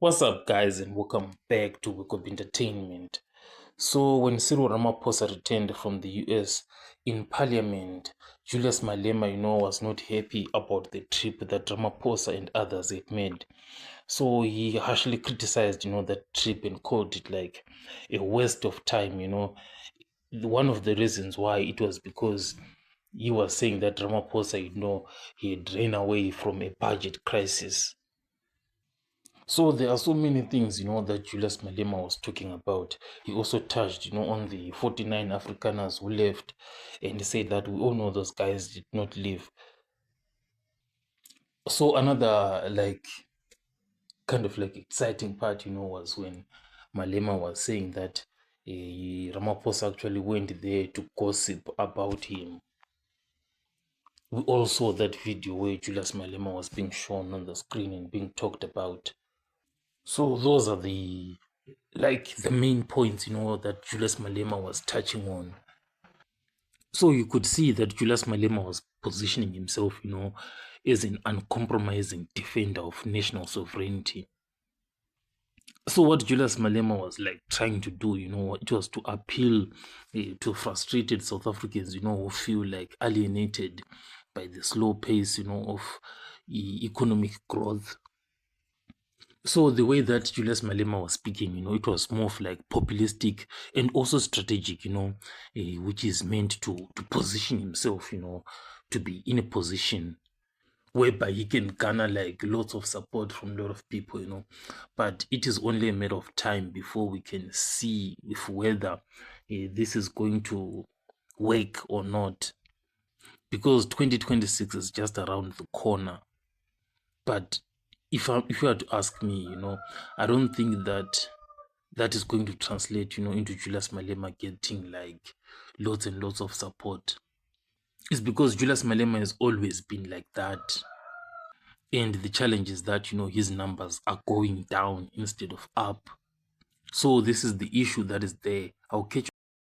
What's up, guys, and welcome back to Wake Up Entertainment. So, when Cyril Ramaphosa returned from the US in Parliament, Julius Malema, was not happy about the trip that Ramaphosa and others had made. So he harshly criticized, that trip and called it like a waste of time. One of the reasons why it was because he was saying that Ramaphosa, he had ran away from a budget crisis. So there are so many things, that Julius Malema was talking about. He also touched, on the 49 Afrikaners who left, and he said that we all know those guys did not leave. So another kind of exciting part, was when Malema was saying that Ramaphosa actually went there to gossip about him. We all saw that video where Julius Malema was being shown on the screen and being talked about. So those are the main points, that Julius Malema was touching on. So you could see that Julius Malema was positioning himself, as an uncompromising defender of national sovereignty. So what Julius Malema was trying to do, it was to appeal to frustrated South Africans, who feel alienated by the slow pace, of economic growth. So the way that Julius Malema was speaking, it was more of populistic and also strategic, which is meant to position himself, to be in a position whereby he can garner lots of support from a lot of people. But it is only a matter of time before we can see if whether this is going to work or not, because 2026 is just around the corner. But if you had to ask me, I don't think that is going to translate, into Julius Malema getting lots and lots of support. It's because Julius Malema has always been like that. And the challenge is that, his numbers are going down instead of up. So this is the issue that is there. I'll catch